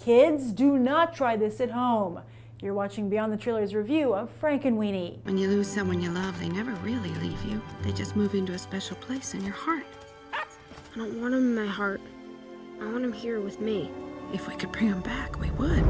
Kids, do not try this at home. You're watching Beyond the Trailers review of Frankenweenie. When you lose someone you love, they never really leave you. They just move into a special place in your heart. I don't want him in my heart. I want him here with me. If we could bring him back, we would.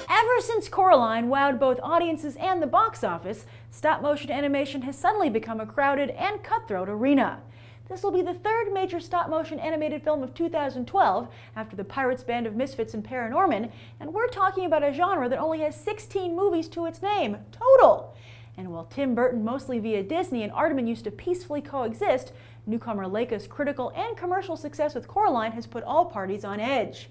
Ever since Coraline wowed both audiences and the box office, stop-motion animation has suddenly become a crowded and cutthroat arena. This will be the third major stop-motion animated film of 2012 after The Pirates Band of Misfits and Paranorman, and we're talking about a genre that only has 16 movies to its name, total. And while Tim Burton, mostly via Disney, and Aardman used to peacefully coexist, newcomer Leica's critical and commercial success with Coraline has put all parties on edge.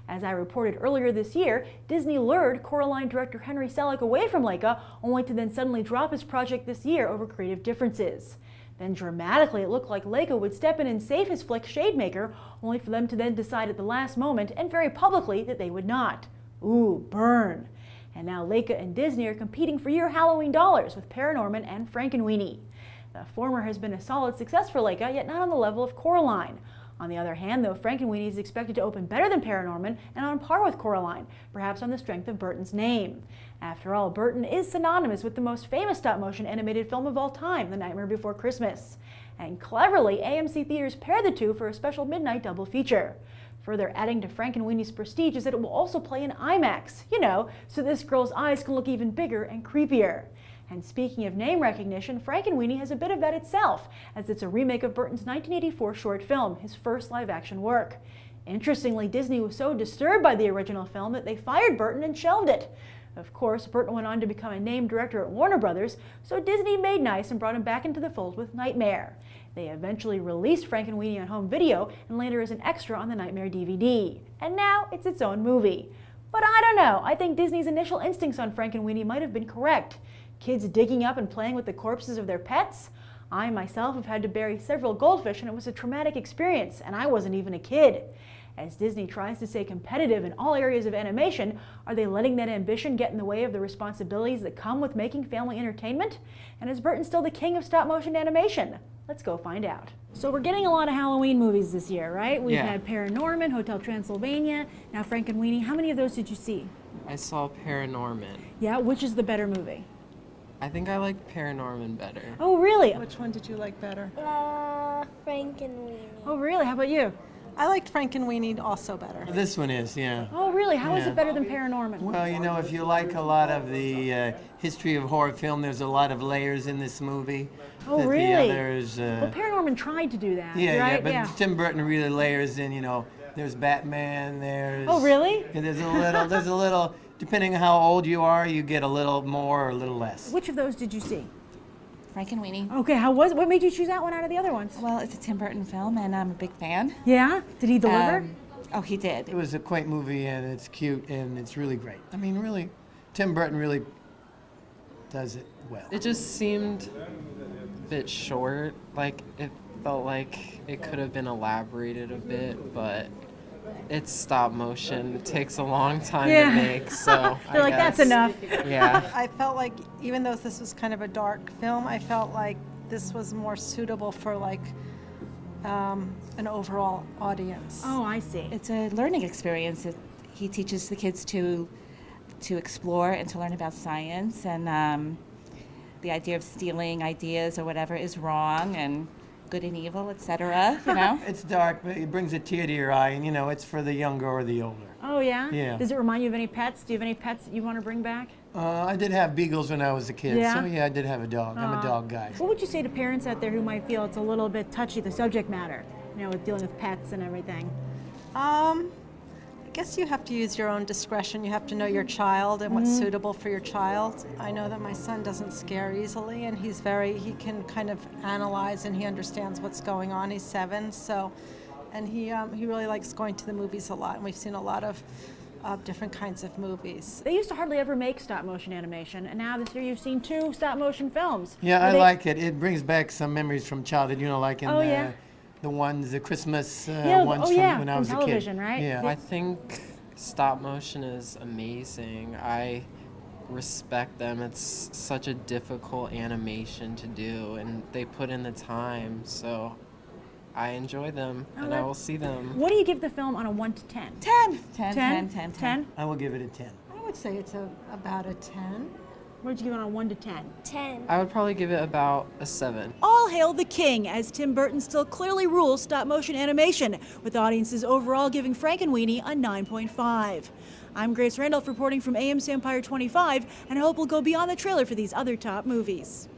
As I reported earlier this year, Disney lured Coraline director Henry Selick away from Leica, only to then suddenly drop his project this year over creative differences. Then dramatically it looked like Leica would step in and save his flick Shademaker, only for them to then decide at the last moment, and very publicly, that they would not. Ooh, burn. And now Leica and Disney are competing for your Halloween dollars with Paranorman and Frankenweenie. The former has been a solid success for Leica, yet not on the level of Coraline. On the other hand, though, Frankenweenie is expected to open better than Paranorman and on par with Coraline, perhaps on the strength of Burton's name. After all, Burton is synonymous with the most famous stop-motion animated film of all time, The Nightmare Before Christmas. And cleverly, AMC theaters pair the two for a special midnight double feature. Further adding to Frankenweenie's prestige is that it will also play in IMAX, so this girl's eyes can look even bigger and creepier. And speaking of name recognition, Frankenweenie has a bit of that itself, as it's a remake of Burton's 1984 short film, his first live-action work. Interestingly, Disney was so disturbed by the original film that they fired Burton and shelved it. Of course, Burton went on to become a named director at Warner Brothers, so Disney made nice and brought him back into the fold with Nightmare. They eventually released Frankenweenie on home video and later as an extra on the Nightmare DVD. And now it's its own movie. But I don't know, I think Disney's initial instincts on Frankenweenie might have been correct. Kids digging up and playing with the corpses of their pets? I myself have had to bury several goldfish and it was a traumatic experience, and I wasn't even a kid. As Disney tries to stay competitive in all areas of animation, are they letting that ambition get in the way of the responsibilities that come with making family entertainment? And is Burton still the king of stop-motion animation? Let's go find out. So we're getting a lot of Halloween movies this year, right? We've had Paranorman, Hotel Transylvania, now Frankenweenie. How many of those did you see? I saw Paranorman. Yeah, which is the better movie? I think I like Paranorman better. Oh, really? Which one did you like better? Frankenweenie. Oh, really? How about you? I liked Frankenweenie also better. This one is, yeah. Oh, really? How is it better than Paranorman? Well, if you like a lot of the history of horror film, there's a lot of layers in this movie. Oh, that really? The others, well, Paranorman tried to do that, yeah, right? yeah, but Tim Burton really layers in, there's Batman, there's... Oh, really? And there's a little, depending on how old you are, you get a little more or a little less. Which of those did you see? Frankenweenie. Okay, how was it? What made you choose that one out of the other ones? Well, it's a Tim Burton film, and I'm a big fan. Yeah? Did he deliver? Oh, he did. It was a quaint movie, and it's cute, and it's really great. I mean, really, Tim Burton really does it well. It just seemed a bit short. Like, it felt like it could have been elaborated a bit, but it's stop motion. It takes a long time to make, so They're like, that's enough. Yeah. I felt like, even though this was kind of a dark film, I felt like this was more suitable for an overall audience. Oh, I see. It's a learning experience. He teaches the kids to explore and to learn about science, and the idea of stealing ideas or whatever is wrong, and good and evil, etc. It's dark, but it brings a tear to your eye, and it's for the younger or the older. Oh, yeah? Yeah. Does it remind you of any pets? Do you have any pets that you want to bring back? I did have beagles when I was a kid, Yeah? so yeah, I did have a dog. I'm a dog guy. What would you say to parents out there who might feel it's a little bit touchy, the subject matter, with dealing with pets and everything? I guess you have to use your own discretion. You have to know your child and what's suitable for your child. I know that my son doesn't scare easily, and he can kind of analyze, and he understands what's going on. He's 7, and he really likes going to the movies a lot, and we've seen a lot of different kinds of movies. They used to hardly ever make stop-motion animation, and now this year you've seen 2 stop-motion films. Yeah, I like it. It brings back some memories from childhood, like in the Christmas Yeah, ones when I from was television, a kid. right? Yeah. I think stop motion is amazing. I respect them. It's such a difficult animation to do, and they put in the time, so I enjoy them, and I will see them. What do you give the film on a 1 to 10? 10. 10? 10, 10, 10. I will give it a 10. I would say it's about a 10. What did you give it on a 1 to 10? 10. I would probably give it about a 7. All hail the king, as Tim Burton still clearly rules stop-motion animation, with audiences overall giving Frankenweenie a 9.5. I'm Grace Randolph reporting from AMC Empire 25, and I hope we'll go beyond the trailer for these other top movies.